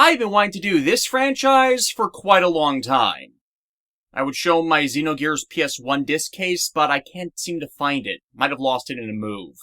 I've been wanting to do this franchise for quite a long time. I would show my Xenogears PS1 disc case, but I can't seem to find it. Might have lost it in a move.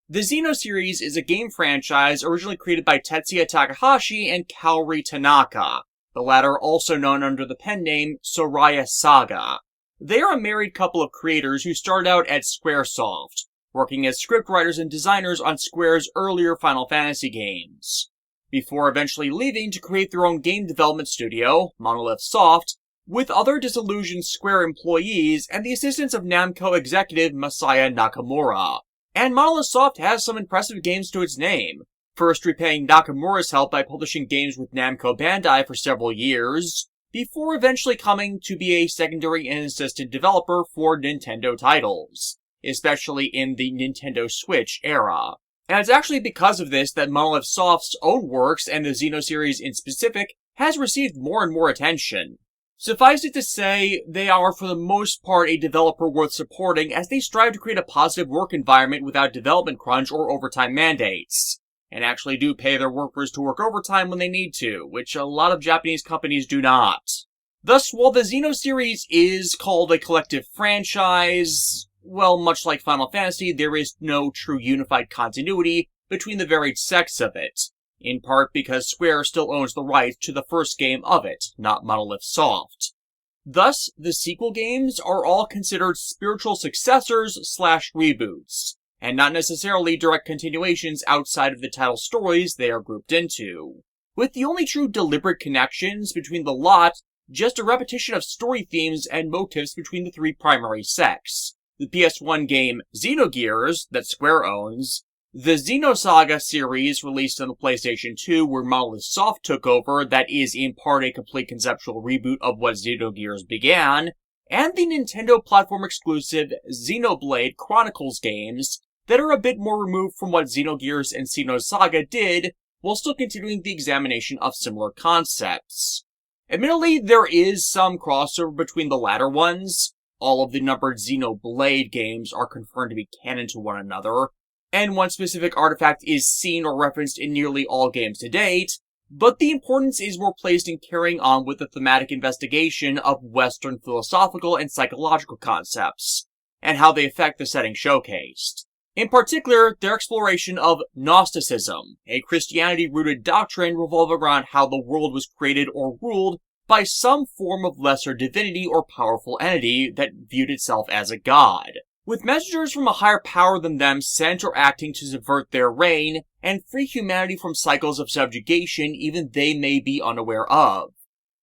The Xeno series is a game franchise originally created by Tetsuya Takahashi and Kaori Tanaka, the latter also known under the pen name Soraya Saga. They are a married couple of creators who started out at Squaresoft, working as scriptwriters and designers on Square's earlier Final Fantasy games, before eventually leaving to create their own game development studio, Monolith Soft, with other disillusioned Square employees and the assistance of Namco executive Masaya Nakamura. And Monolith Soft has some impressive games to its name, first repaying Nakamura's help by publishing games with Namco Bandai for several years, before eventually coming to be a secondary and assistant developer for Nintendo titles, especially in the Nintendo Switch era. And it's actually because of this that Monolith Soft's own works, and the Xeno series in specific, has received more and more attention. Suffice it to say, they are for the most part a developer worth supporting as they strive to create a positive work environment without development crunch or overtime mandates, and actually do pay their workers to work overtime when they need to, which a lot of Japanese companies do not. Thus, while the Xeno series is called a collective franchise, well, much like Final Fantasy, there is no true unified continuity between the varied sects of it, in part because Square still owns the rights to the first game of it, not Monolith Soft. Thus, the sequel games are all considered spiritual successors/reboots, and not necessarily direct continuations outside of the title stories they are grouped into, with the only true deliberate connections between the lot just a repetition of story themes and motifs between the three primary sects. The PS1 game Xenogears, that Square owns, the Xenosaga series released on the PlayStation 2 where Monolith Soft took over, that is in part a complete conceptual reboot of what Xenogears began, and the Nintendo platform exclusive Xenoblade Chronicles games that are a bit more removed from what Xenogears and Xenosaga did, while still continuing the examination of similar concepts. Admittedly, there is some crossover between the latter ones. All of the numbered Xenoblade games are confirmed to be canon to one another, and one specific artifact is seen or referenced in nearly all games to date, but the importance is more placed in carrying on with the thematic investigation of Western philosophical and psychological concepts, and how they affect the setting showcased. In particular, their exploration of Gnosticism, a Christianity-rooted doctrine revolving around how the world was created or ruled by some form of lesser divinity or powerful entity that viewed itself as a god, with messengers from a higher power than them sent or acting to subvert their reign and free humanity from cycles of subjugation even they may be unaware of,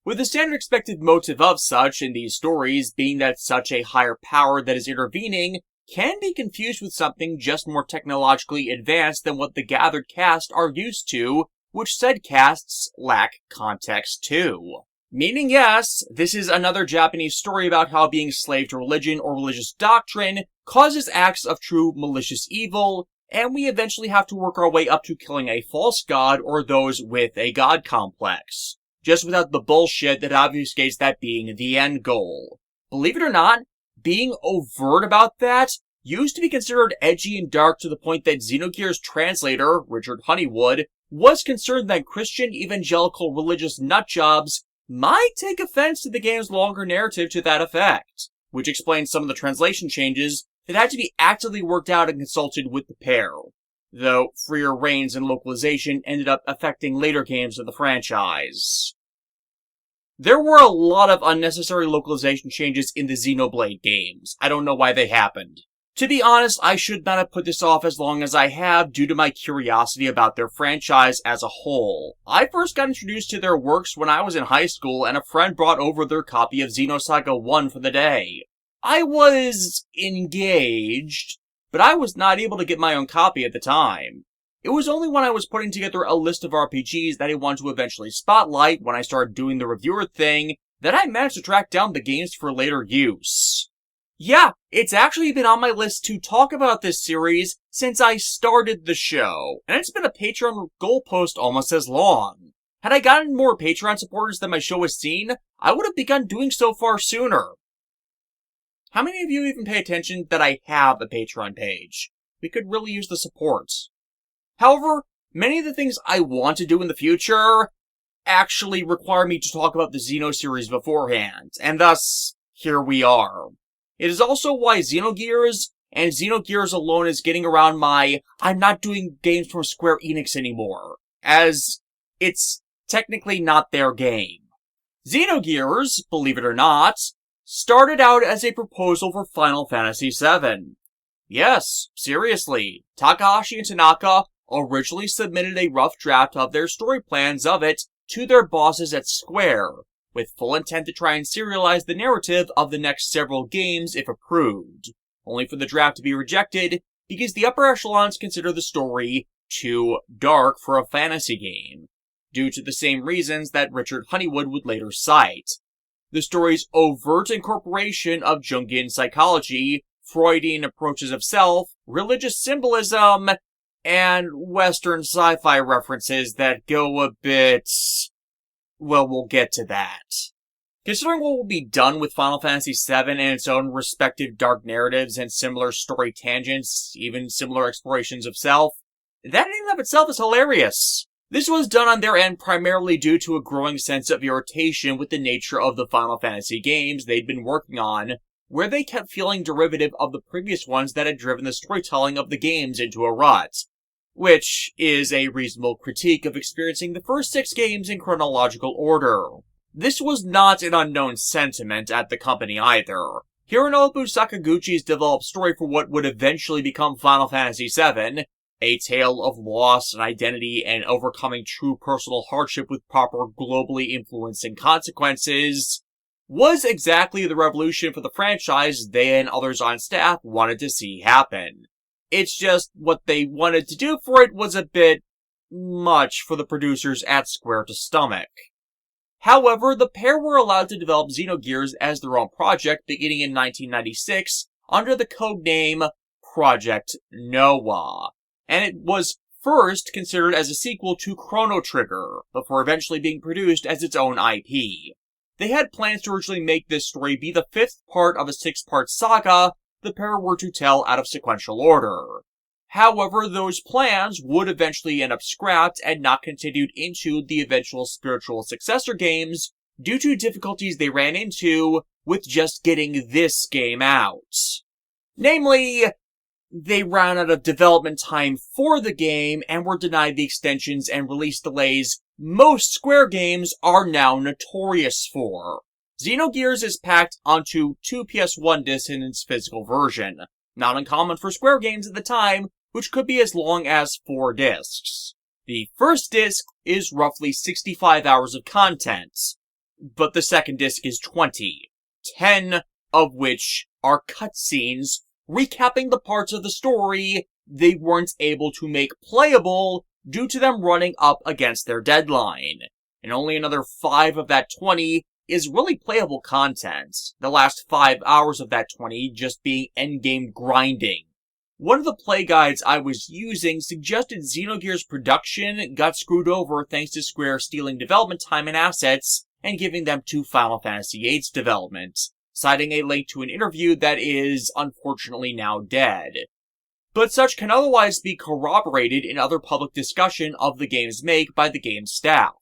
with the standard expected motive of such in these stories being that such a higher power that is intervening can be confused with something just more technologically advanced than what the gathered cast are used to, which said casts lack context too. Meaning, yes, this is another Japanese story about how being slave to religion or religious doctrine causes acts of true malicious evil, and we eventually have to work our way up to killing a false god or those with a god complex, just without the bullshit that obfuscates that being the end goal. Believe it or not, being overt about that used to be considered edgy and dark to the point that Xenogears translator, Richard Honeywood, was concerned that Christian evangelical religious nutjobs might take offense to the game's longer narrative to that effect, which explains some of the translation changes that had to be actively worked out and consulted with the pair, though freer reins and localization ended up affecting later games of the franchise. There were a lot of unnecessary localization changes in the Xenoblade games. I don't know why they happened. To be honest, I should not have put this off as long as I have due to my curiosity about their franchise as a whole. I first got introduced to their works when I was in high school and a friend brought over their copy of Xenosaga 1 for the day. I was engaged, but I was not able to get my own copy at the time. It was only when I was putting together a list of RPGs that I wanted to eventually spotlight when I started doing the reviewer thing that I managed to track down the games for later use. Yeah, it's actually been on my list to talk about this series since I started the show, and it's been a Patreon goalpost almost as long. Had I gotten more Patreon supporters than my show has seen, I would have begun doing so far sooner. How many of you even pay attention that I have a Patreon page? We could really use the support. However, many of the things I want to do in the future actually require me to talk about the Xeno series beforehand, and thus, here we are. It is also why Xenogears, and Xenogears alone, is getting around my I'm not doing games from Square Enix anymore, as it's technically not their game. Xenogears, believe it or not, started out as a proposal for Final Fantasy VII. Yes, seriously, Takahashi and Tanaka originally submitted a rough draft of their story plans of it to their bosses at Square, with full intent to try and serialize the narrative of the next several games if approved, only for the draft to be rejected because the upper echelons consider the story too dark for a fantasy game, due to the same reasons that Richard Honeywood would later cite. The story's overt incorporation of Jungian psychology, Freudian approaches of self, religious symbolism, and Western sci-fi references that go a bit... well, we'll get to that. Considering what will be done with Final Fantasy VII and its own respective dark narratives and similar story tangents, even similar explorations of self, that in and of itself is hilarious. This was done on their end primarily due to a growing sense of irritation with the nature of the Final Fantasy games they'd been working on, where they kept feeling derivative of the previous ones that had driven the storytelling of the games into a rut, which is a reasonable critique of experiencing the first 6 games in chronological order. This was not an unknown sentiment at the company either. Hironobu Sakaguchi's developed story for what would eventually become Final Fantasy VII, a tale of loss and identity and overcoming true personal hardship with proper globally influencing consequences, was exactly the revolution for the franchise they and others on staff wanted to see happen. It's just what they wanted to do for it was a bit much for the producers at Square to stomach. However, the pair were allowed to develop Xenogears as their own project beginning in 1996 under the codename Project Noah, and it was first considered as a sequel to Chrono Trigger, before eventually being produced as its own IP. They had plans to originally make this story be the 5th part of a 6-part saga the pair were to tell out of sequential order. However, those plans would eventually end up scrapped and not continued into the eventual spiritual successor games due to difficulties they ran into with just getting this game out. Namely, they ran out of development time for the game and were denied the extensions and release delays most Square games are now notorious for. Xenogears is packed onto 2 PS1 discs in its physical version, not uncommon for Square games at the time, which could be as long as 4 discs. The first disc is roughly 65 hours of content, but the second disc is 20, 10 of which are cutscenes recapping the parts of the story they weren't able to make playable due to them running up against their deadline. And only another 5 of that 20 is really playable content, the last 5 hours of that 20 just being endgame grinding. One of the play guides I was using suggested Xenogears production got screwed over thanks to Square stealing development time and assets and giving them to Final Fantasy VIII's development, citing a link to an interview that is unfortunately now dead. But such can otherwise be corroborated in other public discussion of the game's make by the game's staff.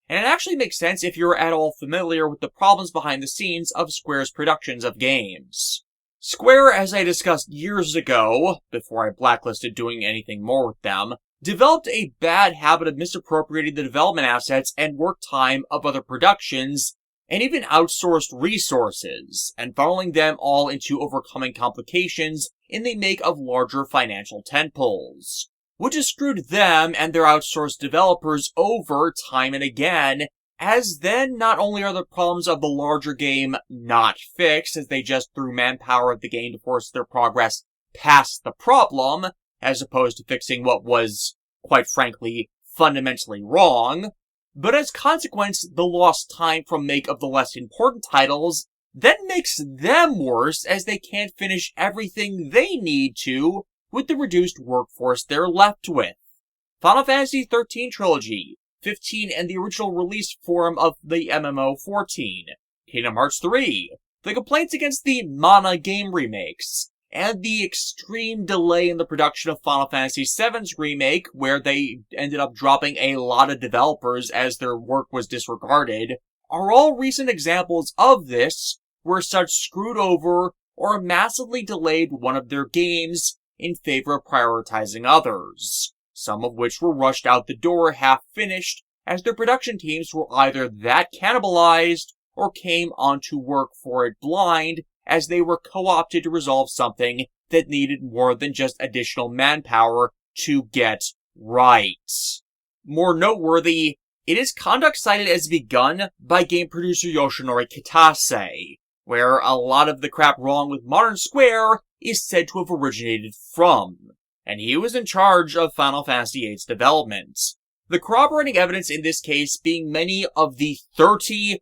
And it actually makes sense if you're at all familiar with the problems behind the scenes of Square's productions of games. Square, as I discussed years ago, before I blacklisted doing anything more with them, developed a bad habit of misappropriating the development assets and work time of other productions, and even outsourced resources, and funneling them all into overcoming complications in the make of larger financial tentpoles, which has screwed them and their outsourced developers over time and again, as then not only are the problems of the larger game not fixed, as they just threw manpower at the game to force their progress past the problem, as opposed to fixing what was, quite frankly, fundamentally wrong, but as consequence, the lost time from make of the less important titles then makes them worse as they can't finish everything they need to with the reduced workforce they're left with. Final Fantasy XIII Trilogy, 15 and the original release form of the MMO 14, Kingdom Hearts 3, the complaints against the Mana game remakes, and the extreme delay in the production of Final Fantasy VII's remake, where they ended up dropping a lot of developers as their work was disregarded, are all recent examples of this, where such screwed over or massively delayed one of their games in favor of prioritizing others, some of which were rushed out the door half-finished as their production teams were either that cannibalized or came onto work for it blind as they were co-opted to resolve something that needed more than just additional manpower to get right. More noteworthy, it is conduct cited as begun by game producer Yoshinori Kitase, where a lot of the crap wrong with Modern Square is said to have originated from, and he was in charge of Final Fantasy VIII's development. The corroborating evidence in this case being many of the 30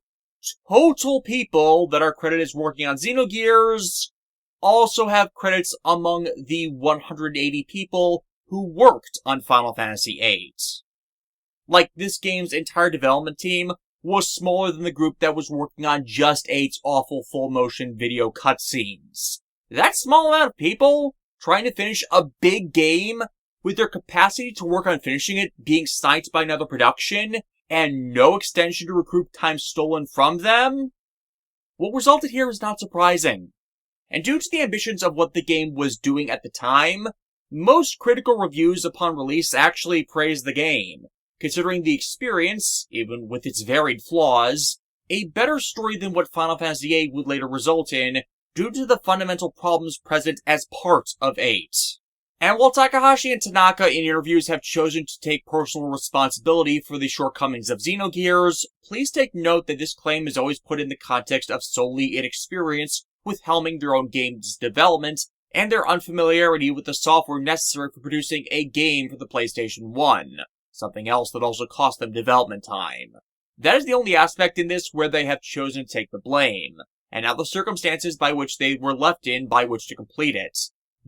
total people that are credited as working on Xenogears also have credits among the 180 people who worked on Final Fantasy VIII. Like, this game's entire development team was smaller than the group that was working on just 8's awful full-motion video cutscenes. That small amount of people trying to finish a big game with their capacity to work on finishing it being sniped by another production and no extension to recruit time stolen from them? What resulted here is not surprising. And due to the ambitions of what the game was doing at the time, most critical reviews upon release actually praised the game, considering the experience, even with its varied flaws, a better story than what Final Fantasy VIII would later result in due to the fundamental problems present as part of 8. And while Takahashi and Tanaka in interviews have chosen to take personal responsibility for the shortcomings of Xenogears, please take note that this claim is always put in the context of solely inexperience with helming their own game's development and their unfamiliarity with the software necessary for producing a game for the PlayStation 1, something else that also cost them development time. That is the only aspect in this where they have chosen to take the blame, and now the circumstances by which they were left in by which to complete it.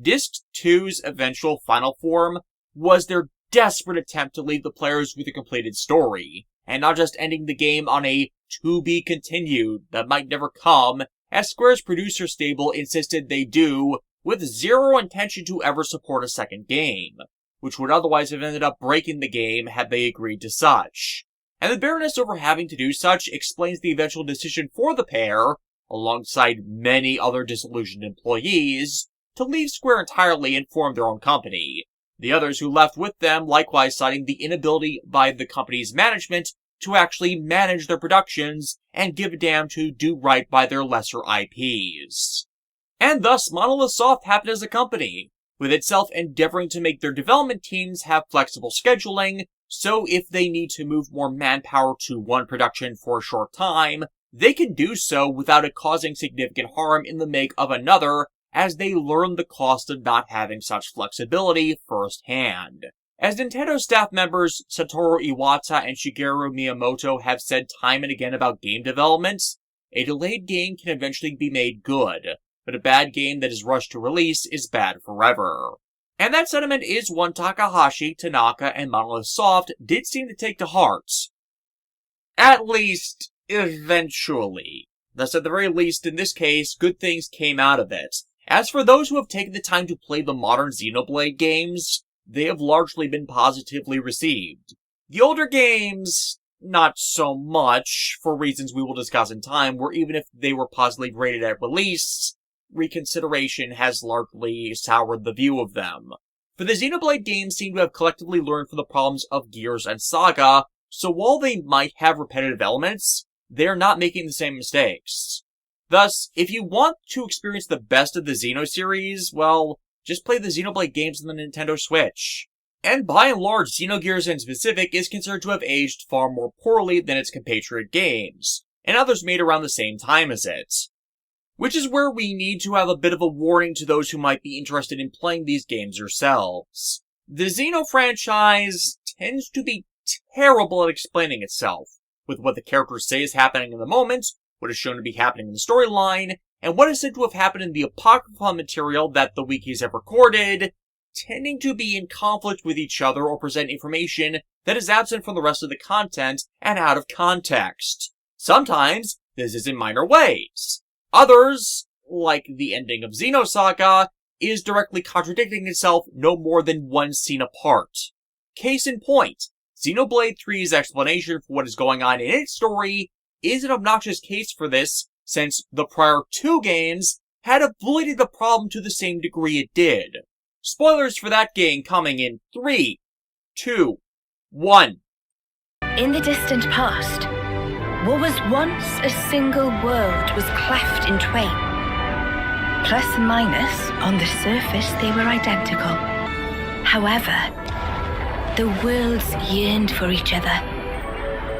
Disc 2's eventual final form was their desperate attempt to leave the players with a completed story, and not just ending the game on a to-be-continued that might never come, as Square's producer stable insisted they do, with zero intention to ever support a second game, which would otherwise have ended up breaking the game had they agreed to such. And the bitterness over having to do such explains the eventual decision for the pair, alongside many other disillusioned employees, to leave Square entirely and form their own company. The others who left with them likewise citing the inability by the company's management to actually manage their productions and give a damn to do right by their lesser IPs. And thus, Monolith Soft happened as a company, with itself endeavoring to make their development teams have flexible scheduling, so if they need to move more manpower to one production for a short time, they can do so without it causing significant harm in the make of another, as they learn the cost of not having such flexibility firsthand. As Nintendo staff members Satoru Iwata and Shigeru Miyamoto have said time and again about game development, a delayed game can eventually be made good, but a bad game that is rushed to release is bad forever. And that sentiment is one Takahashi, Tanaka, and Monolith Soft did seem to take to heart. At least, eventually. Thus, at the very least, in this case, good things came out of it. As for those who have taken the time to play the modern Xenoblade games, they have largely been positively received. The older games, not so much, for reasons we will discuss in time, where even if they were positively rated at release, reconsideration has largely soured the view of them. For the Xenoblade games seem to have collectively learned from the problems of Gears and Saga, so while they might have repetitive elements, they are not making the same mistakes. Thus, if you want to experience the best of the Xeno series, well, just play the Xenoblade games on the Nintendo Switch. And by and large, Xenogears in specific is considered to have aged far more poorly than its compatriot games, and others made around the same time as it. Which is where we need to have a bit of a warning to those who might be interested in playing these games yourselves. The Xeno franchise tends to be terrible at explaining itself, with what the characters say is happening in the moment, what is shown to be happening in the storyline, and what is said to have happened in the apocryphal material that the wikis have recorded, tending to be in conflict with each other or present information that is absent from the rest of the content and out of context. Sometimes, this is in minor ways. Others, like the ending of Xenosaga, is directly contradicting itself no more than one scene apart. Case in point, Xenoblade 3's explanation for what is going on in its story is an obnoxious case for this, since the prior two games had avoided the problem to the same degree it did. Spoilers for that game coming in 3, 2, 1. In the distant past, what was once a single world was cleft in twain. Plus and minus, on the surface they were identical. However, the worlds yearned for each other.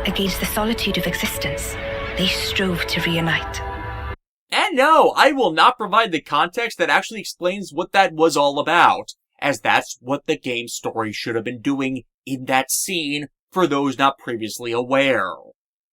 Against the solitude of existence, they strove to reunite. And no, I will not provide the context that actually explains what that was all about, as that's what the game's story should have been doing in that scene for those not previously aware.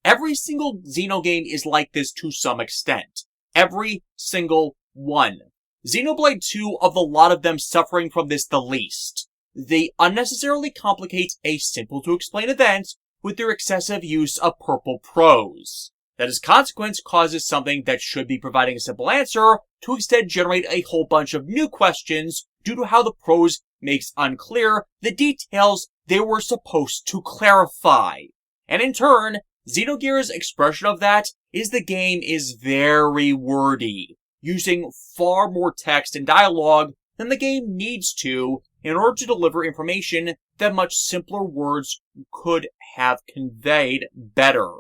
Every single Xeno game is like this to some extent. Every single one. Xenoblade 2 of the lot of them suffering from this the least. They unnecessarily complicate a simple-to-explain event with their excessive use of purple prose. That as a consequence causes something that should be providing a simple answer to instead generate a whole bunch of new questions due to how the prose makes unclear the details they were supposed to clarify. And in turn, Xenogears' expression of that is the game is very wordy, using far more text and dialogue than the game needs to in order to deliver information that much simpler words could have conveyed better.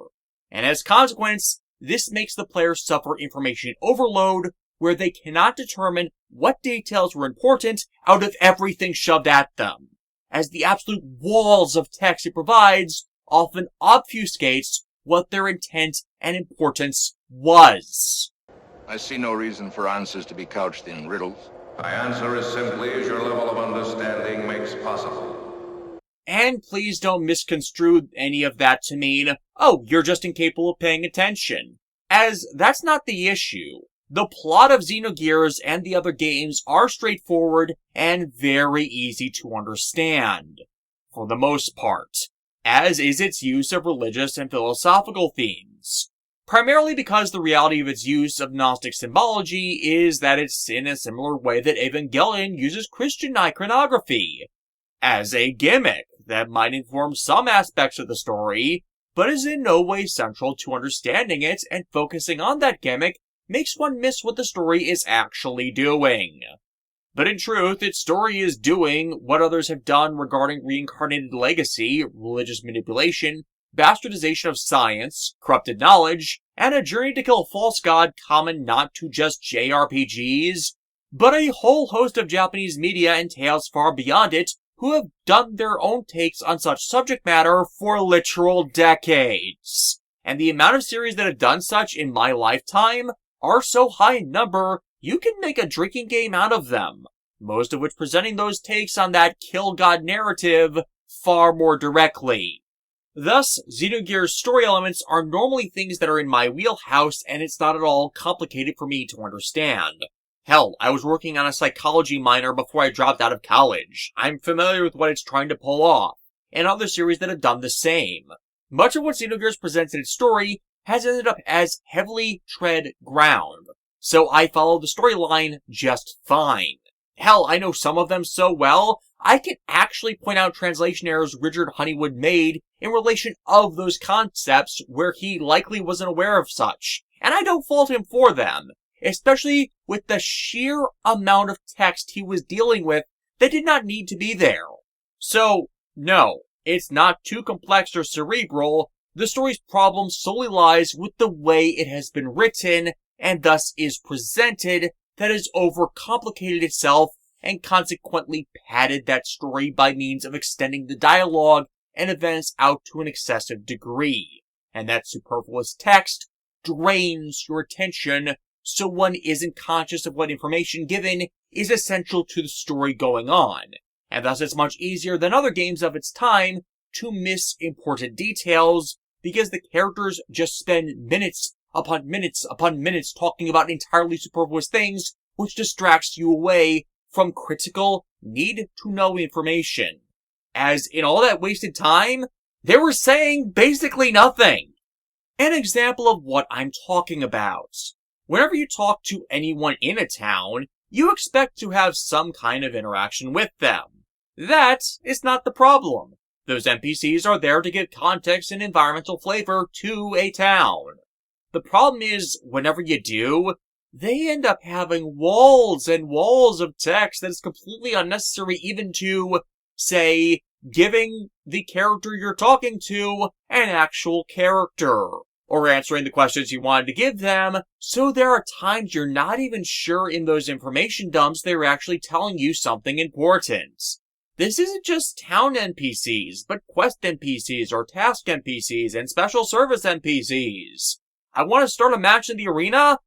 And as a consequence, this makes the player suffer information overload where they cannot determine what details were important out of everything shoved at them, as the absolute walls of text it provides often obfuscates what their intent and importance was. I see no reason for answers to be couched in riddles. I answer as simply as your level of understanding makes possible. And please don't misconstrue any of that to mean, oh, you're just incapable of paying attention, as that's not the issue. The plot of Xenogears and the other games are straightforward and very easy to understand, for the most part, as is its use of religious and philosophical themes. Primarily because the reality of its use of Gnostic symbology is that it's in a similar way that Evangelion uses Christian iconography, as a gimmick that might inform some aspects of the story, but is in no way central to understanding it, and focusing on that gimmick makes one miss what the story is actually doing. But in truth, its story is doing what others have done regarding reincarnated legacy, religious manipulation, bastardization of science, corrupted knowledge, and a journey to kill a false god common not to just JRPGs, but a whole host of Japanese media and tales far beyond it who have done their own takes on such subject matter for literal decades. And the amount of series that have done such in my lifetime are so high in number, you can make a drinking game out of them, most of which presenting those takes on that kill god narrative far more directly. Thus, Xenogears' story elements are normally things that are in my wheelhouse, and it's not at all complicated for me to understand. Hell, I was working on a psychology minor before I dropped out of college. I'm familiar with what it's trying to pull off, and other series that have done the same. Much of what Xenogears presents in its story has ended up as heavily tread ground, so I follow the storyline just fine. Hell, I know some of them so well, I can actually point out translation errors Richard Honeywood made in relation of those concepts where he likely wasn't aware of such, and I don't fault him for them, especially with the sheer amount of text he was dealing with that did not need to be there. So, no, it's not too complex or cerebral. The story's problem solely lies with the way it has been written, and thus is presented, that has overcomplicated itself and consequently padded that story by means of extending the dialogue and events out to an excessive degree. And that superfluous text drains your attention, so one isn't conscious of what information given is essential to the story going on, and thus it's much easier than other games of its time to miss important details, because the characters just spend minutes upon minutes upon minutes talking about entirely superfluous things, which distracts you away from critical, need-to-know information. As in all that wasted time, they were saying basically nothing. An example of what I'm talking about. Whenever you talk to anyone in a town, you expect to have some kind of interaction with them. That is not the problem. Those NPCs are there to give context and environmental flavor to a town. The problem is, whenever you do, they end up having walls and walls of text that is completely unnecessary, even to, say, giving the character you're talking to an actual character, or answering the questions you wanted to give them. So there are times you're not even sure in those information dumps they're actually telling you something important. This isn't just town NPCs, but quest NPCs or task NPCs and special service NPCs. I want to start a match in the arena?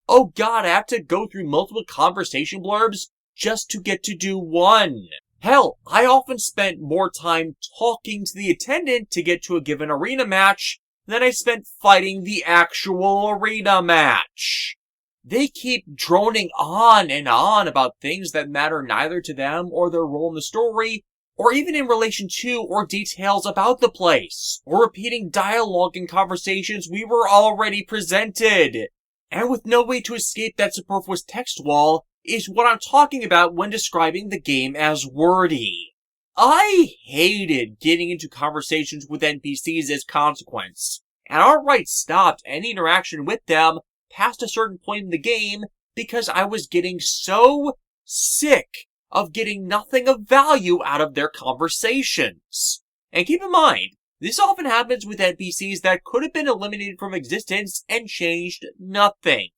Oh god, I have to go through multiple conversation blurbs just to get to do one. Hell, I often spent more time talking to the attendant to get to a given arena match than I spent fighting the actual arena match. They keep droning on and on about things that matter neither to them or their role in the story, or even in relation to or details about the place, or repeating dialogue in conversations we were already presented. And with no way to escape that superfluous text wall is what I'm talking about when describing the game as wordy. I hated getting into conversations with NPCs as consequence, and outright stopped any interaction with them past a certain point in the game because I was getting so sick of getting nothing of value out of their conversations. And keep in mind, this often happens with NPCs that could have been eliminated from existence and changed nothing.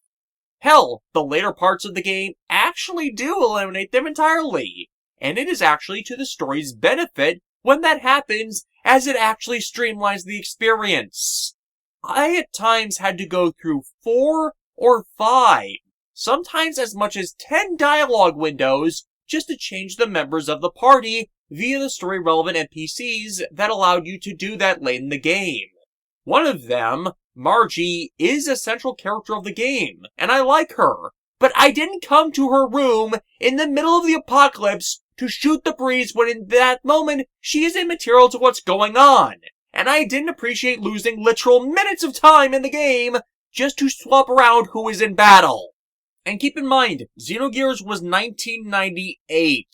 Hell, the later parts of the game actually do eliminate them entirely, and it is actually to the story's benefit when that happens, as it actually streamlines the experience. I at times had to go through 4 or 5, sometimes as much as 10 dialogue windows just to change the members of the party via the story-relevant NPCs that allowed you to do that late in the game. One of them, Margie, is a central character of the game, and I like her, but I didn't come to her room in the middle of the apocalypse to shoot the breeze when in that moment she is immaterial to what's going on. And I didn't appreciate losing literal minutes of time in the game just to swap around who is in battle. And keep in mind, Xenogears was 1998.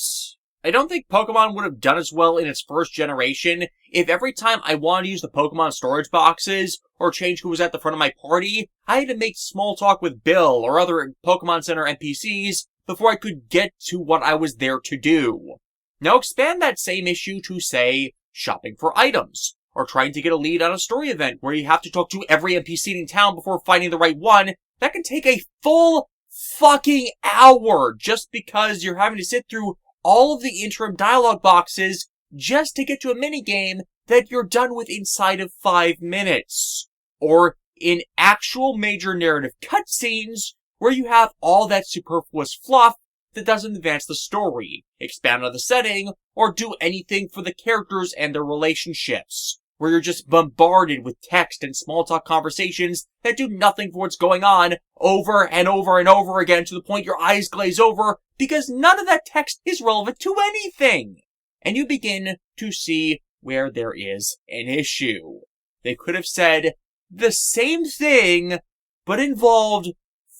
I don't think Pokemon would have done as well in its first generation if every time I wanted to use the Pokemon storage boxes or change who was at the front of my party, I had to make small talk with Bill or other Pokemon Center NPCs before I could get to what I was there to do. Now expand that same issue to, say, shopping for items, or trying to get a lead on a story event where you have to talk to every NPC in town before finding the right one. That can take a full fucking hour just because you're having to sit through all of the interim dialogue boxes just to get to a minigame that you're done with inside of 5 minutes. Or in actual major narrative cutscenes where you have all that superfluous fluff that doesn't advance the story, expand on the setting, or do anything for the characters and their relationships, where you're just bombarded with text and small talk conversations that do nothing for what's going on over and over and over again to the point your eyes glaze over because none of that text is relevant to anything. And you begin to see where there is an issue. They could have said the same thing, but involved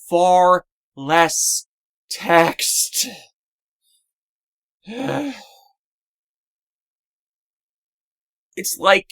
far less text. It's like,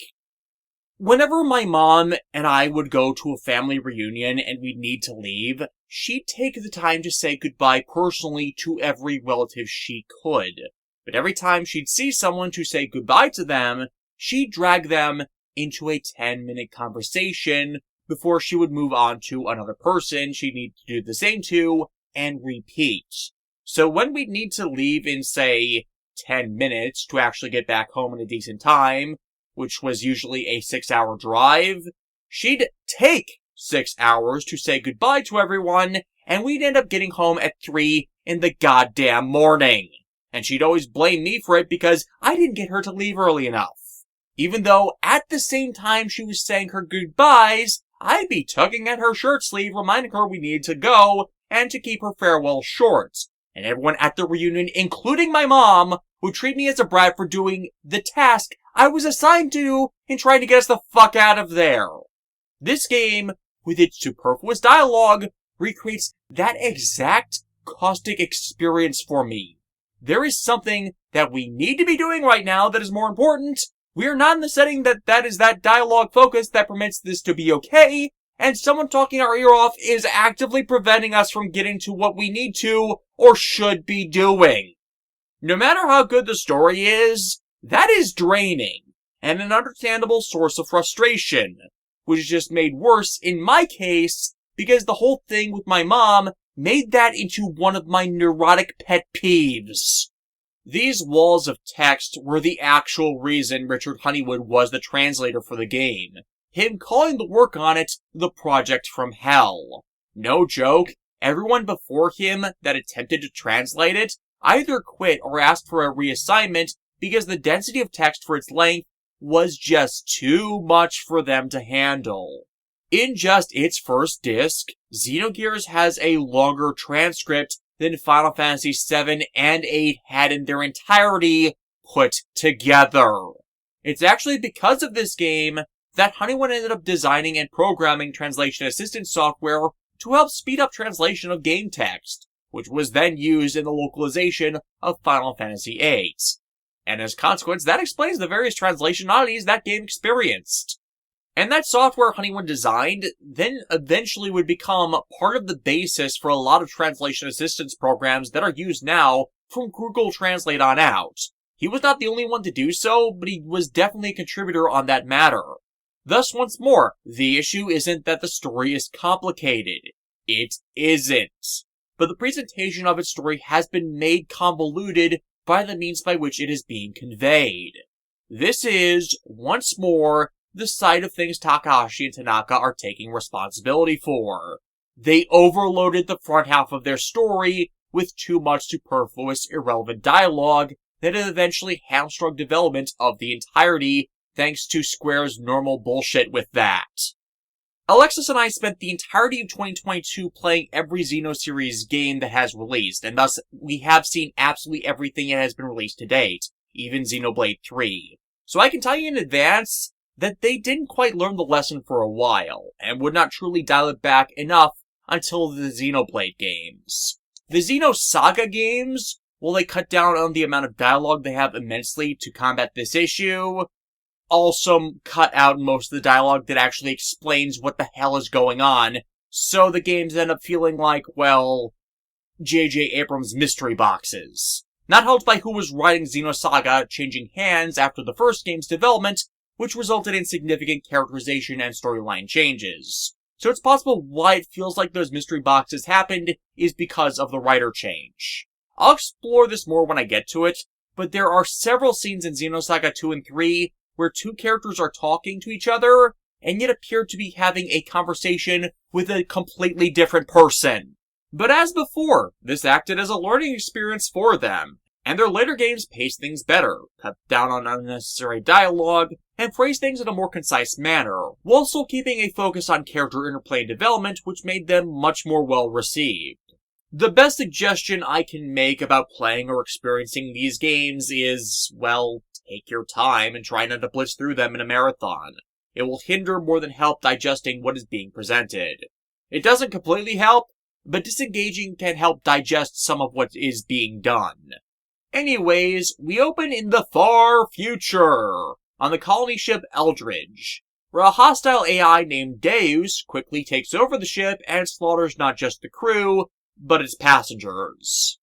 whenever my mom and I would go to a family reunion and we'd need to leave, she'd take the time to say goodbye personally to every relative she could. But every time she'd see someone to say goodbye to them, she'd drag them into a 10-minute conversation before she would move on to another person she'd need to do the same to, and repeat. So when we'd need to leave in, say, 10 minutes to actually get back home in a decent time, which was usually a 6-hour drive, she'd take 6 hours to say goodbye to everyone, and we'd end up getting home at 3 in the goddamn morning. And she'd always blame me for it because I didn't get her to leave early enough. Even though at the same time she was saying her goodbyes, I'd be tugging at her shirt sleeve, reminding her we needed to go, and to keep her farewell short. And everyone at the reunion, including my mom, would treat me as a brat for doing the task I was assigned to in trying to get us the fuck out of there. This game, with its superfluous dialogue, recreates that exact caustic experience for me. There is something that we need to be doing right now that is more important. We are not in the setting that is that dialogue focus that permits this to be okay, and someone talking our ear off is actively preventing us from getting to what we need to or should be doing. No matter how good the story is, that is draining, and an understandable source of frustration, which is just made worse in my case because the whole thing with my mom made that into one of my neurotic pet peeves. These walls of text were the actual reason Richard Honeywood was the translator for the game, him calling the work on it the project from hell. No joke, everyone before him that attempted to translate it either quit or asked for a reassignment because the density of text for its length was just too much for them to handle. In just its first disc, Xenogears has a longer transcript than Final Fantasy VII and VIII had in their entirety put together. It's actually because of this game that Honeywood ended up designing and programming translation assistance software to help speed up translation of game text, which was then used in the localization of Final Fantasy VIII. And as a consequence, that explains the various translation oddities that game experienced. And that software Honeywood designed then eventually would become part of the basis for a lot of translation assistance programs that are used now from Google Translate on out. He was not the only one to do so, but he was definitely a contributor on that matter. Thus, once more, the issue isn't that the story is complicated. It isn't. But the presentation of its story has been made convoluted by the means by which it is being conveyed. This is, once more, the side of things Takahashi and Tanaka are taking responsibility for. They overloaded the front half of their story with too much superfluous, irrelevant dialogue that eventually hamstrung development of the entirety, thanks to Square's normal bullshit with that. Alexis and I spent the entirety of 2022 playing every Xeno Series game that has released, and thus we have seen absolutely everything that has been released to date, even Xenoblade 3. So I can tell you in advance that they didn't quite learn the lesson for a while, and would not truly dial it back enough until the Xenoblade games. The Xeno Saga games, while they cut down on the amount of dialogue they have immensely to combat this issue, also cut out most of the dialogue that actually explains what the hell is going on, so the games end up feeling like, well, J.J. Abrams mystery boxes. Not helped by who was writing Xenosaga changing hands after the first game's development, which resulted in significant characterization and storyline changes. So it's possible why it feels like those mystery boxes happened is because of the writer change. I'll explore this more when I get to it, but there are several scenes in Xenosaga 2 and 3 where two characters are talking to each other, and yet appear to be having a conversation with a completely different person. But as before, this acted as a learning experience for them, and their later games paced things better, cut down on unnecessary dialogue, and phrased things in a more concise manner, while still keeping a focus on character interplay and development, which made them much more well-received. The best suggestion I can make about playing or experiencing these games is, well, take your time and try not to blitz through them in a marathon. It will hinder more than help digesting what is being presented. It doesn't completely help, but disengaging can help digest some of what is being done. Anyways, we open in the far future, on the colony ship Eldridge, where a hostile AI named Deus quickly takes over the ship and slaughters not just the crew, but its passengers.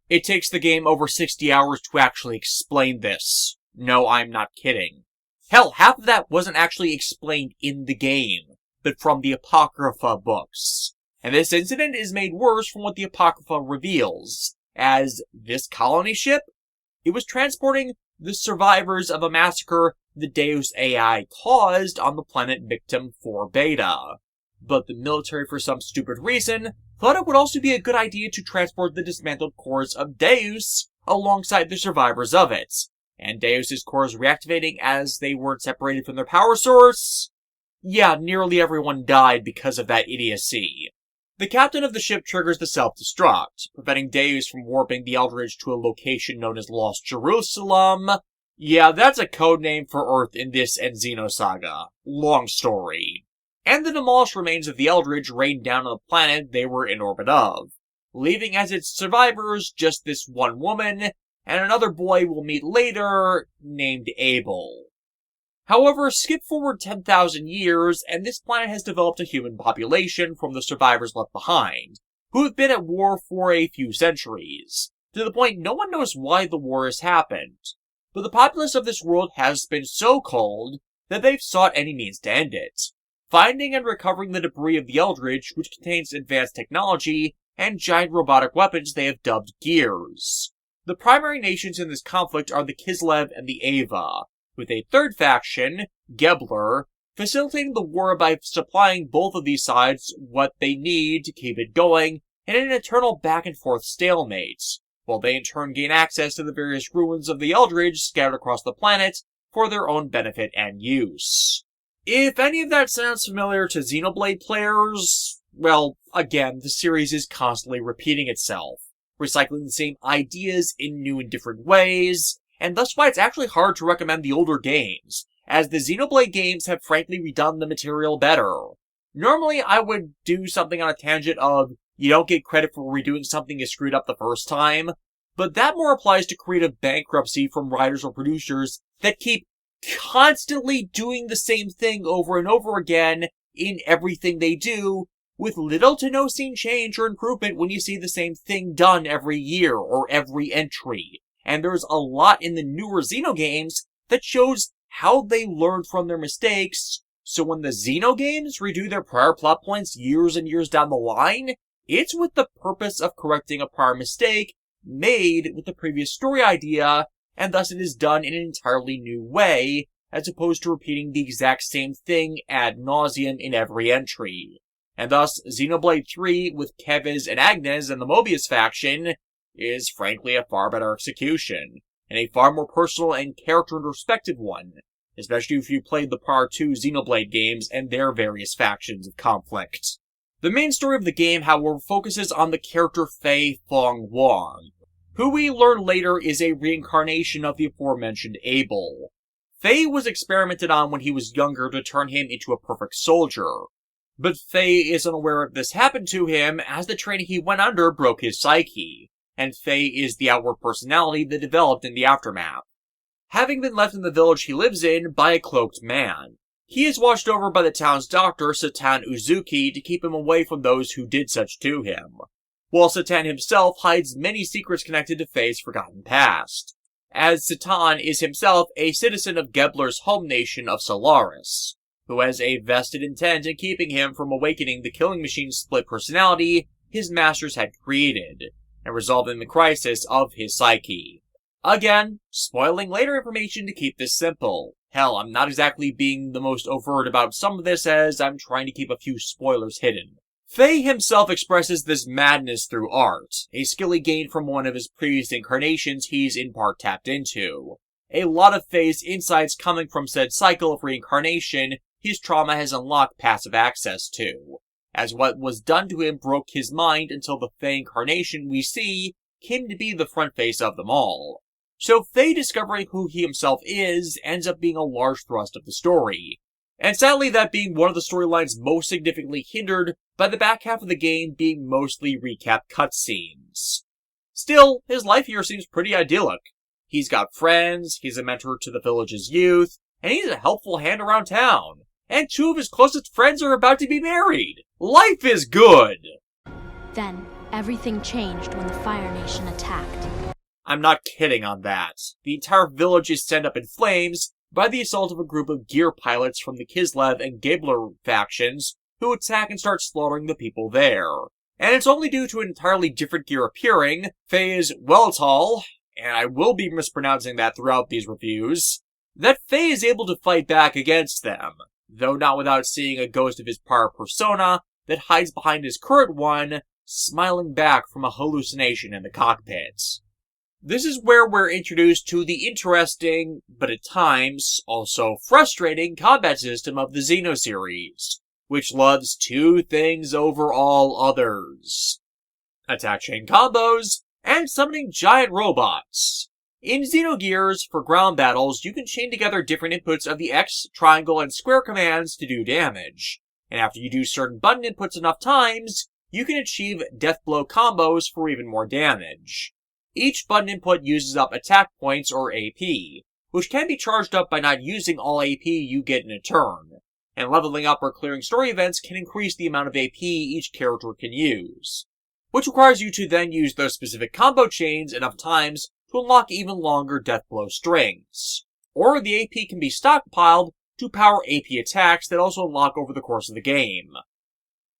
It takes the game over 60 hours to actually explain this. No, I'm not kidding. Hell, half of that wasn't actually explained in the game, but from the Apocrypha books. And this incident is made worse from what the Apocrypha reveals, as this colony ship, it was transporting the survivors of a massacre the Deus AI caused on the planet Victim 4 Beta. But the military, for some stupid reason, thought it would also be a good idea to transport the dismantled cores of Deus alongside the survivors of it. And Deus's cores reactivating as they weren't separated from their power source? Yeah, nearly everyone died because of that idiocy. The captain of the ship triggers the self-destruct, preventing Deus from warping the Eldridge to a location known as Lost Jerusalem, Yeah, that's a codename for Earth in this and Xenosaga. Long story. And the demolished remains of the Eldritch rained down on the planet they were in orbit of, leaving as its survivors just this one woman and another boy we'll meet later named Abel. However, skip forward 10,000 years and this planet has developed a human population from the survivors left behind, who have been at war for a few centuries, to the point no one knows why the war has happened. But the populace of this world has been so cold that they've sought any means to end it, finding and recovering the debris of the Eldritch, which contains advanced technology and giant robotic weapons they have dubbed Gears. The primary nations in this conflict are the Kislev and the Ava, with a third faction, Gebler, facilitating the war by supplying both of these sides what they need to keep it going in an eternal back-and-forth stalemate, while they in turn gain access to the various ruins of the Eldritch scattered across the planet for their own benefit and use. If any of that sounds familiar to Xenoblade players, well, again, the series is constantly repeating itself, recycling the same ideas in new and different ways, and thus why it's actually hard to recommend the older games, as the Xenoblade games have frankly redone the material better. Normally, I would do something on a tangent of, you don't get credit for redoing something you screwed up the first time, but that more applies to creative bankruptcy from writers or producers that keep constantly doing the same thing over and over again in everything they do, with little to no scene change or improvement when you see the same thing done every year or every entry. And there's a lot in the newer Xeno games that shows how they learned from their mistakes, so when the Xeno games redo their prior plot points years and years down the line, it's with the purpose of correcting a prior mistake made with the previous story idea, and thus it is done in an entirely new way, as opposed to repeating the exact same thing ad nauseum in every entry. And thus, Xenoblade 3 with Kevez and Agnes and the Mobius faction is frankly a far better execution, and a far more personal and character-introspective one, especially if you played the prior 2 Xenoblade games and their various factions of conflict. The main story of the game, however, focuses on the character Fei Fong Wong, who we learn later is a reincarnation of the aforementioned Abel. Fei was experimented on when he was younger to turn him into a perfect soldier, but Fei is unaware of this happened to him as the training he went under broke his psyche, and Fei is the outward personality that developed in the aftermath. Having been left in the village he lives in by a cloaked man, he is watched over by the town's doctor, Satan Uzuki, to keep him away from those who did such to him, while Satan himself hides many secrets connected to Fei's forgotten past, as Satan is himself a citizen of Gebler's home nation of Solaris, who has a vested intent in keeping him from awakening the killing machine's split personality his masters had created, and resolving the crisis of his psyche. Again, spoiling later information to keep this simple. Hell, I'm not exactly being the most overt about some of this as I'm trying to keep a few spoilers hidden. Fei himself expresses this madness through art, a skill he gained from one of his previous incarnations he's in part tapped into. A lot of Fei's insights coming from said cycle of reincarnation his trauma has unlocked passive access to, as what was done to him broke his mind until the Fei incarnation we see came to be the front face of them all. So Fei discovering who he himself is ends up being a large thrust of the story, and sadly that being one of the storylines most significantly hindered by the back half of the game being mostly recap cutscenes. Still, his life here seems pretty idyllic. He's got friends, he's a mentor to the village's youth, and he's a helpful hand around town. And 2 of his closest friends are about to be married. Life is good! Then, everything changed when the Fire Nation attacked. I'm not kidding on that. The entire village is sent up in flames by the assault of a group of gear pilots from the Kislev and Gebler factions who attack and start slaughtering the people there. And it's only due to an entirely different gear appearing, Fei's Weltall, and I will be mispronouncing that throughout these reviews, that Fei is able to fight back against them, though not without seeing a ghost of his prior persona that hides behind his current one, smiling back from a hallucination in the cockpit. This is where we're introduced to the interesting, but at times also frustrating combat system of the Xeno series, which loves 2 things over all others: attack chain combos and summoning giant robots. In Xenogears, for ground battles, you can chain together different inputs of the X, triangle, and square commands to do damage. And after you do certain button inputs enough times, you can achieve death blow combos for even more damage. Each button input uses up attack points, or AP, which can be charged up by not using all AP you get in a turn. And leveling up or clearing story events can increase the amount of AP each character can use, which requires you to then use those specific combo chains enough times to unlock even longer death blow strings. Or the AP can be stockpiled to power AP attacks that also unlock over the course of the game.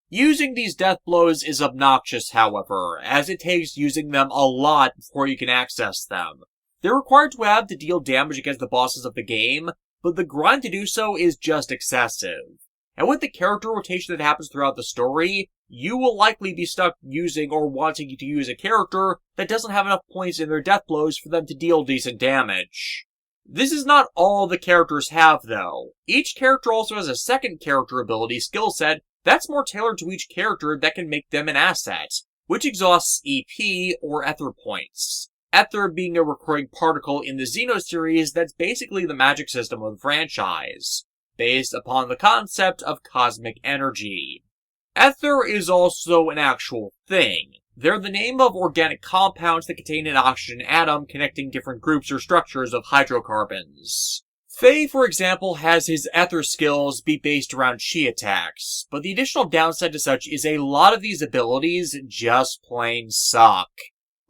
Using these death blows is obnoxious, however, as it takes using them a lot before you can access them. They're required to have to deal damage against the bosses of the game, but the grind to do so is just excessive. And with the character rotation that happens throughout the story, you will likely be stuck using or wanting to use a character that doesn't have enough points in their death blows for them to deal decent damage. This is not all the characters have, though. Each character also has a second character ability skill set that's more tailored to each character that can make them an asset, which exhausts EP or ether points. Ether being a recurring particle in the Xeno series that's basically the magic system of the franchise, based upon the concept of cosmic energy. Ether is also an actual thing. They're the name of organic compounds that contain an oxygen atom connecting different groups or structures of hydrocarbons. Faye, for example, has his ether skills be based around chi attacks, but the additional downside to such is a lot of these abilities just plain suck.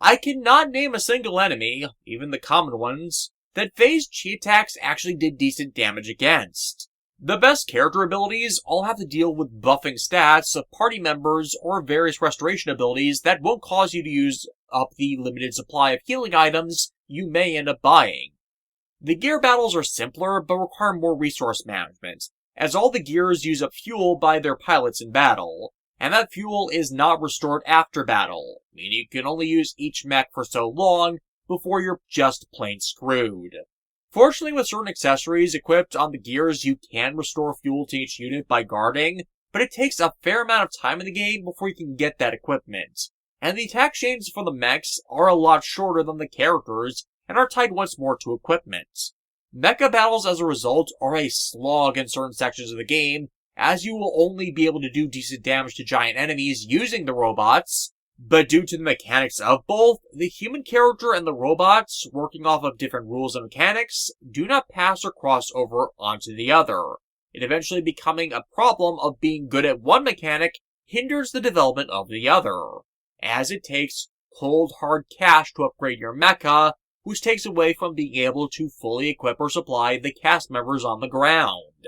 I cannot name a single enemy, even the common ones, that Faye's chi attacks actually did decent damage against. The best character abilities all have to deal with buffing stats of party members or various restoration abilities that won't cause you to use up the limited supply of healing items you may end up buying. The gear battles are simpler, but require more resource management, as all the gears use up fuel by their pilots in battle, and that fuel is not restored after battle, meaning you can only use each mech for so long before you're just plain screwed. Fortunately, with certain accessories equipped on the gears, you can restore fuel to each unit by guarding, but it takes a fair amount of time in the game before you can get that equipment. And the attack chains for the mechs are a lot shorter than the characters, and are tied once more to equipment. Mecha battles, as a result, are a slog in certain sections of the game, as you will only be able to do decent damage to giant enemies using the robots, but due to the mechanics of both, the human character and the robots, working off of different rules and mechanics, do not pass or cross over onto the other. It eventually becoming a problem of being good at one mechanic hinders the development of the other, as it takes cold hard cash to upgrade your mecha, which takes away from being able to fully equip or supply the cast members on the ground.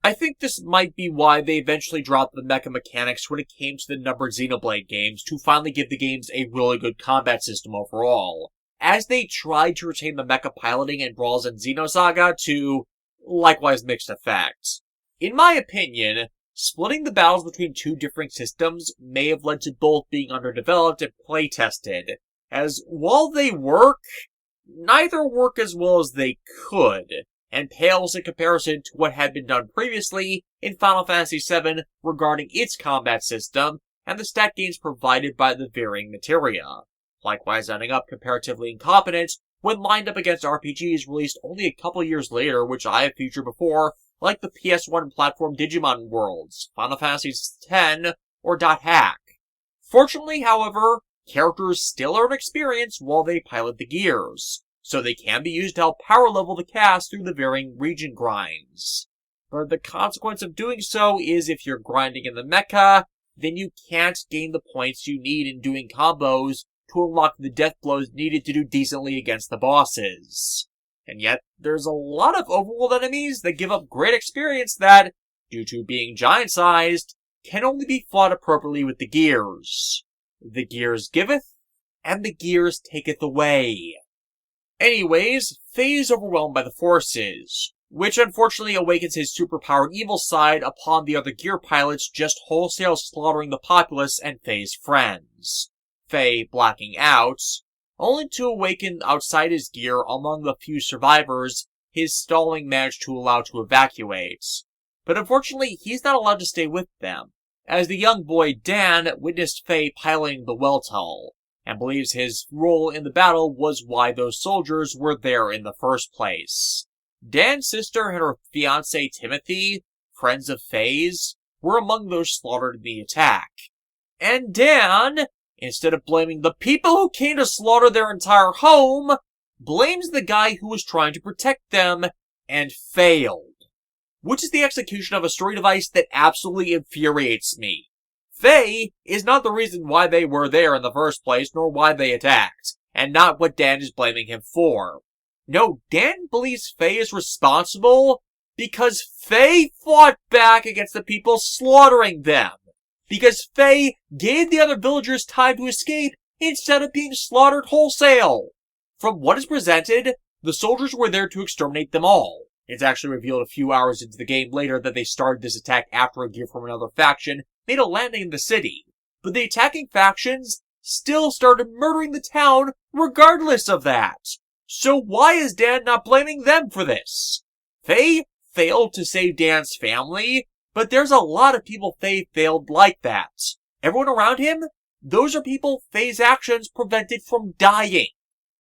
I think this might be why they eventually dropped the mecha mechanics when it came to the numbered Xenoblade games to finally give the games a really good combat system overall, as they tried to retain the mecha piloting and brawls in Xenosaga to likewise mixed effects. In my opinion, splitting the battles between two differing systems may have led to both being underdeveloped and play-tested, as while they work, neither work as well as they could, and pales in comparison to what had been done previously in Final Fantasy VII regarding its combat system and the stat gains provided by the varying materia, likewise ending up comparatively incompetent when lined up against RPGs released only a couple years later, which I have featured before, like the PS1 platform Digimon Worlds, Final Fantasy X, or .hack. Fortunately, however, characters still earn experience while they pilot the gears, so they can be used to help power level the cast through the varying region grinds. But the consequence of doing so is if you're grinding in the mecha, then you can't gain the points you need in doing combos to unlock the death blows needed to do decently against the bosses. And yet, there's a lot of overworld enemies that give up great experience that, due to being giant-sized, can only be fought appropriately with the gears. The gears giveth, and the gears taketh away. Anyways, Faye is overwhelmed by the forces, which unfortunately awakens his superpowered evil side upon the other gear pilots just wholesale slaughtering the populace and Faye's friends. Faye blacking out, only to awaken outside his gear among the few survivors his stalling managed to allow to evacuate. But unfortunately, he's not allowed to stay with them, as the young boy Dan witnessed Faye piloting the Weltall, and believes his role in the battle was why those soldiers were there in the first place. Dan's sister and her fiancé Timothy, friends of Faye's, were among those slaughtered in the attack. And Dan, instead of blaming the people who came to slaughter their entire home, blames the guy who was trying to protect them and failed. Which is the execution of a story device that absolutely infuriates me. Faye is not the reason why they were there in the first place, nor why they attacked, and not what Dan is blaming him for. No, Dan believes Faye is responsible because Faye fought back against the people slaughtering them. Because Faye gave the other villagers time to escape instead of being slaughtered wholesale. From what is presented, the soldiers were there to exterminate them all. It's actually revealed a few hours into the game later that they started this attack after a gear from another faction made a landing in the city. But the attacking factions still started murdering the town regardless of that. So why is Dan not blaming them for this? Faye failed to save Dan's family, but there's a lot of people Faye failed like that. Everyone around him, those are people Faye's actions prevented from dying.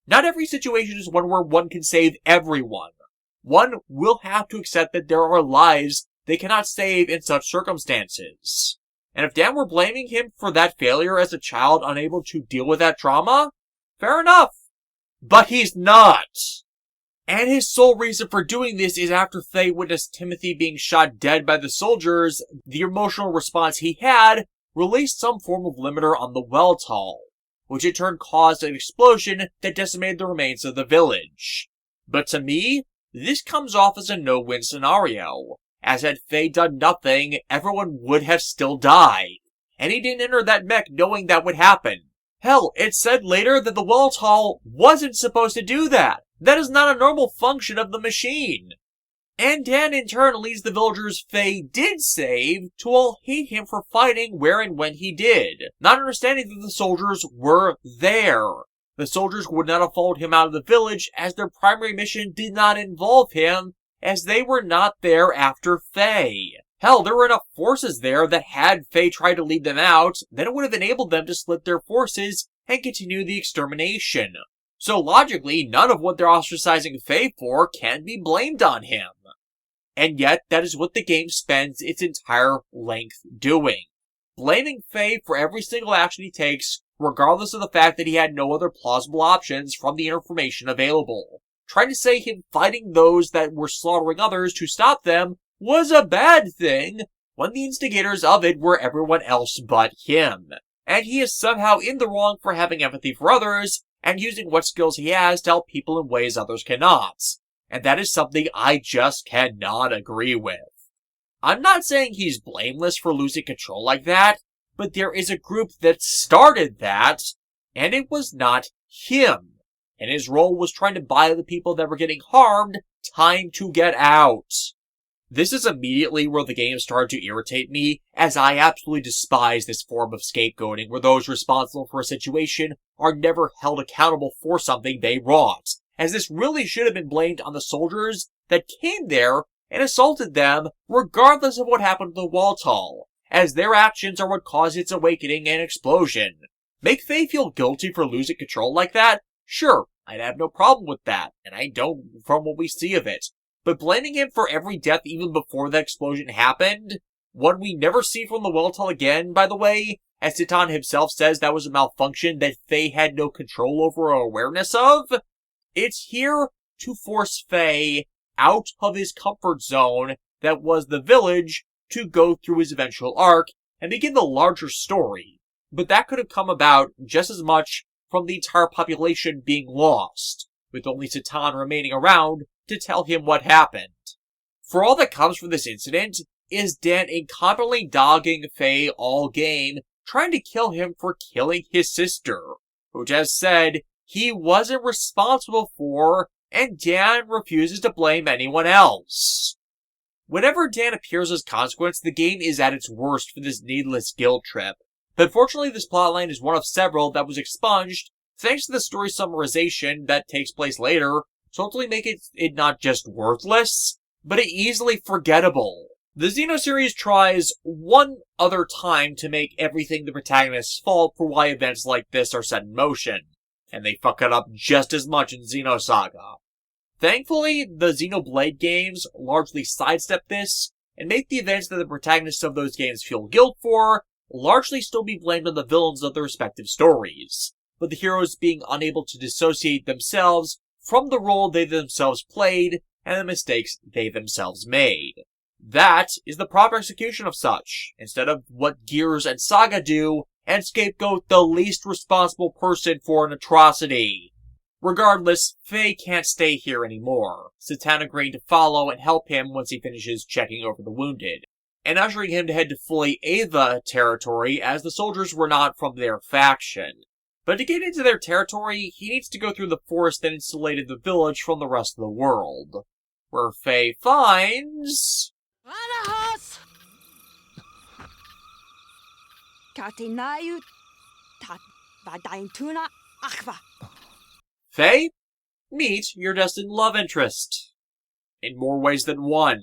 Not every situation is one where one can save everyone. One will have to accept that there are lives they cannot save in such circumstances. And if Dan were blaming him for that failure as a child unable to deal with that trauma, fair enough. But he's not. And his sole reason for doing this is after Faye witnessed Timothy being shot dead by the soldiers, the emotional response he had released some form of limiter on the Weltall, which in turn caused an explosion that decimated the remains of the village. But to me, this comes off as a no-win scenario, as had Faye done nothing, everyone would have still died. And he didn't enter that mech knowing that would happen. Hell, it said later that the Weltall wasn't supposed to do that. That is not a normal function of the machine. And Dan in turn leads the villagers Faye did save to all hate him for fighting where and when he did, not understanding that the soldiers were there. The soldiers would not have followed him out of the village as their primary mission did not involve him, as they were not there after Faye. Hell, there were enough forces there that had Faye tried to lead them out, then it would have enabled them to split their forces and continue the extermination. So logically, none of what they're ostracizing Faye for can be blamed on him. And yet, that is what the game spends its entire length doing. Blaming Faye for every single action he takes, regardless of the fact that he had no other plausible options from the information available. Trying to say him fighting those that were slaughtering others to stop them was a bad thing, when the instigators of it were everyone else but him. And he is somehow in the wrong for having empathy for others, and using what skills he has to help people in ways others cannot. And that is something I just cannot agree with. I'm not saying he's blameless for losing control like that, but there is a group that started that, and it was not him. And his role was trying to buy the people that were getting harmed time to get out. This is immediately where the game started to irritate me, as I absolutely despise this form of scapegoating where those responsible for a situation are never held accountable for something they wrought, as this really should have been blamed on the soldiers that came there and assaulted them regardless of what happened to the Weltall, as their actions are what caused its awakening and explosion. Make Faye feel guilty for losing control like that? Sure, I'd have no problem with that, and I don't from what we see of it. But blaming him for every death even before the explosion happened, one we never see from the Weltall again, by the way, as Titan himself says that was a malfunction that Faye had no control over or awareness of, it's here to force Faye out of his comfort zone that was the village to go through his eventual arc and begin the larger story. But that could have come about just as much from the entire population being lost, with only Titan remaining around to tell him what happened. For all that comes from this incident is Dan incompetently dogging Faye all game, trying to kill him for killing his sister, which as said, he wasn't responsible for, and Dan refuses to blame anyone else. Whenever Dan appears as consequence, the game is at its worst for this needless guilt trip. But fortunately, this plotline is one of several that was expunged thanks to the story summarization that takes place later, to hopefully make it not just worthless, but easily forgettable. The Xeno series tries one other time to make everything the protagonist's fault for why events like this are set in motion, and they fuck it up just as much in Xenosaga. Thankfully, the Xenoblade games largely sidestep this, and make the events that the protagonists of those games feel guilt for largely still be blamed on the villains of their respective stories, but the heroes being unable to dissociate themselves from the role they themselves played and the mistakes they themselves made. That is the proper execution of such, instead of what Gears and Saga do and scapegoat the least responsible person for an atrocity. Regardless, Faye can't stay here anymore, Satan agreeing to follow and help him once he finishes checking over the wounded, and ushering him to head to fully Ava territory as the soldiers were not from their faction. But to get into their territory, he needs to go through the forest that insulated the village from the rest of the world, where Faye finds... Faye, meet your destined love interest. In more ways than one.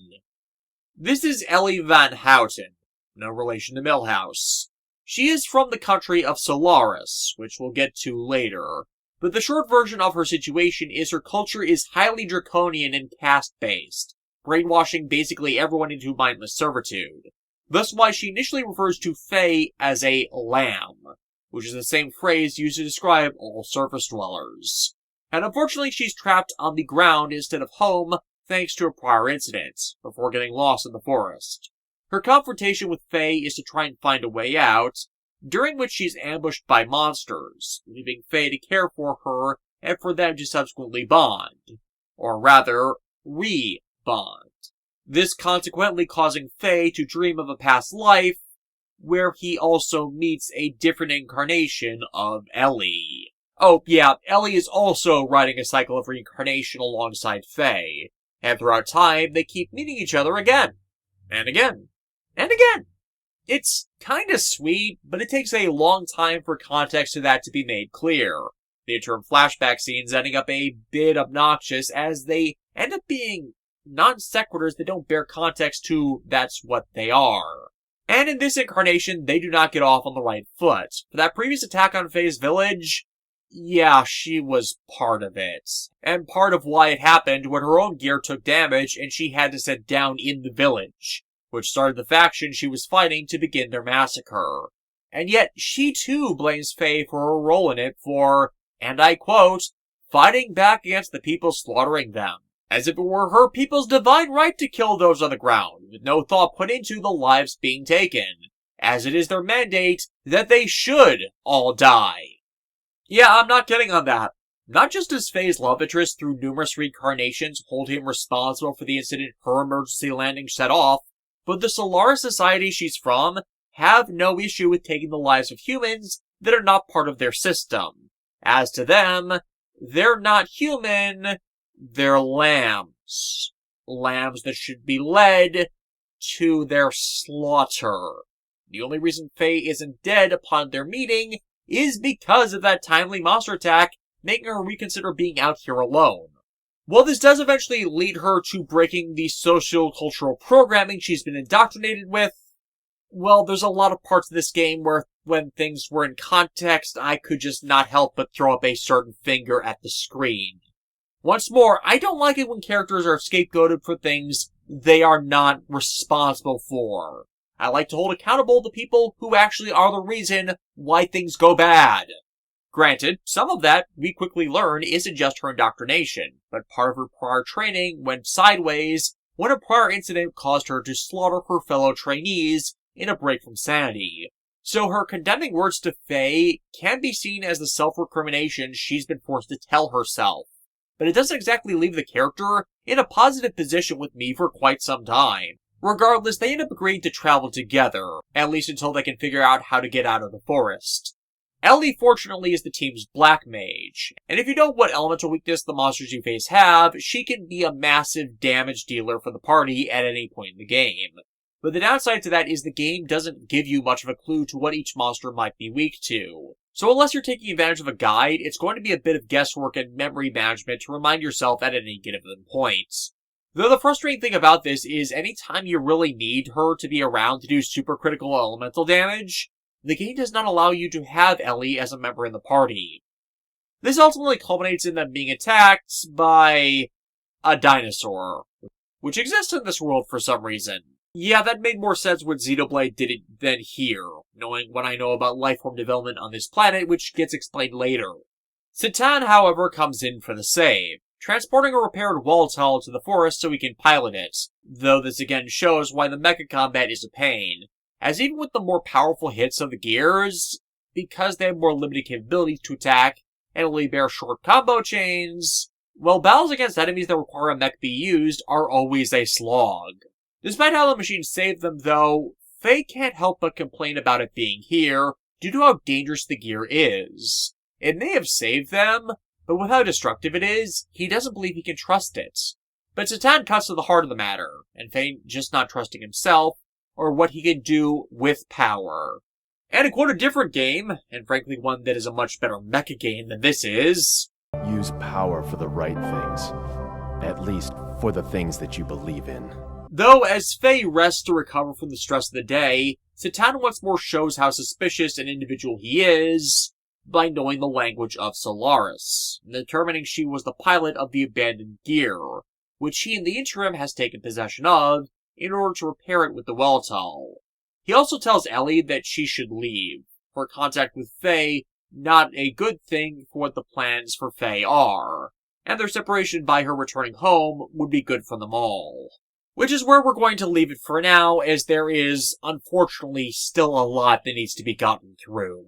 This is Elly Van Houten, no relation to Milhouse. She is from the country of Solaris, which we'll get to later. But the short version of her situation is her culture is highly draconian and caste-based, brainwashing basically everyone into mindless servitude. Thus why she initially refers to Faye as a lamb, which is the same phrase used to describe all surface dwellers. And unfortunately she's trapped on the ground instead of home thanks to a prior incident, before getting lost in the forest. Her confrontation with Faye is to try and find a way out, during which she's ambushed by monsters, leaving Faye to care for her and for them to subsequently bond. Or rather, re-bond. This consequently causing Faye to dream of a past life, where he also meets a different incarnation of Elly. Oh yeah, Elly is also riding a cycle of reincarnation alongside Faye, and throughout time they keep meeting each other again, and again, and again. It's kinda sweet, but it takes a long time for context to that to be made clear. The interim flashback scenes ending up a bit obnoxious as they end up being non-sequiturs that don't bear context to that's what they are. And in this incarnation, they do not get off on the right foot. For that previous attack on Faye's village, yeah, she was part of it. And part of why it happened when her own gear took damage and she had to sit down in the village, which started the faction she was fighting to begin their massacre. And yet, she too blames Faye for her role in it for, and I quote, fighting back against the people slaughtering them, as if it were her people's divine right to kill those on the ground, with no thought put into the lives being taken, as it is their mandate that they should all die. Yeah, I'm not kidding on that. Not just does Faye's love interest through numerous reincarnations hold him responsible for the incident her emergency landing set off, but the Solaris society she's from have no issue with taking the lives of humans that are not part of their system. As to them, they're not human, they're lambs. Lambs that should be led to their slaughter. The only reason Faye isn't dead upon their meeting is because of that timely monster attack, making her reconsider being out here alone. While this does eventually lead her to breaking the socio-cultural programming she's been indoctrinated with, well, there's a lot of parts of this game where, when things were in context, I could just not help but throw up a certain finger at the screen. Once more, I don't like it when characters are scapegoated for things they are not responsible for. I like to hold accountable the people who actually are the reason why things go bad. Granted, some of that, we quickly learn, isn't just her indoctrination, but part of her prior training went sideways when a prior incident caused her to slaughter her fellow trainees in a break from sanity. So her condemning words to Faye can be seen as the self-recrimination she's been forced to tell herself. But it doesn't exactly leave the character in a positive position with me for quite some time. Regardless, they end up agreeing to travel together, at least until they can figure out how to get out of the forest. Elly, fortunately, is the team's black mage, and if you know what elemental weakness the monsters you face have, she can be a massive damage dealer for the party at any point in the game. But the downside to that is the game doesn't give you much of a clue to what each monster might be weak to. So unless you're taking advantage of a guide, it's going to be a bit of guesswork and memory management to remind yourself at any given point. Though the frustrating thing about this is anytime you really need her to be around to do supercritical elemental damage, the game does not allow you to have Elly as a member in the party. This ultimately culminates in them being attacked by a dinosaur, which exists in this world for some reason. Yeah, that made more sense when Xenoblade did it than here, knowing what I know about lifeform development on this planet, which gets explained later. Citan, however, comes in for the save, transporting a repaired wall tile to the forest so we can pilot it, though this again shows why the mecha combat is a pain, as even with the more powerful hits of the gears, because they have more limited capabilities to attack, and only bear short combo chains, well, battles against enemies that require a mech be used are always a slog. Despite how the machine saved them, though, Faye can't help but complain about it being here, due to how dangerous the gear is. It may have saved them, but with how destructive it is, he doesn't believe he can trust it. But Citan cuts to the heart of the matter, and Faye just not trusting himself, or what he can do with power. And in quite a different game, and frankly one that is a much better mecha game than this is, use power for the right things. At least for the things that you believe in. Though, as Faye rests to recover from the stress of the day, Citan once more shows how suspicious an individual he is by knowing the language of Solaris, and determining she was the pilot of the abandoned gear, which he in the interim has taken possession of in order to repair it with the Weltall. He also tells Elly that she should leave, for contact with Faye not a good thing for what the plans for Faye are, and their separation by her returning home would be good for them all. Which is where we're going to leave it for now, as there is, unfortunately, still a lot that needs to be gotten through.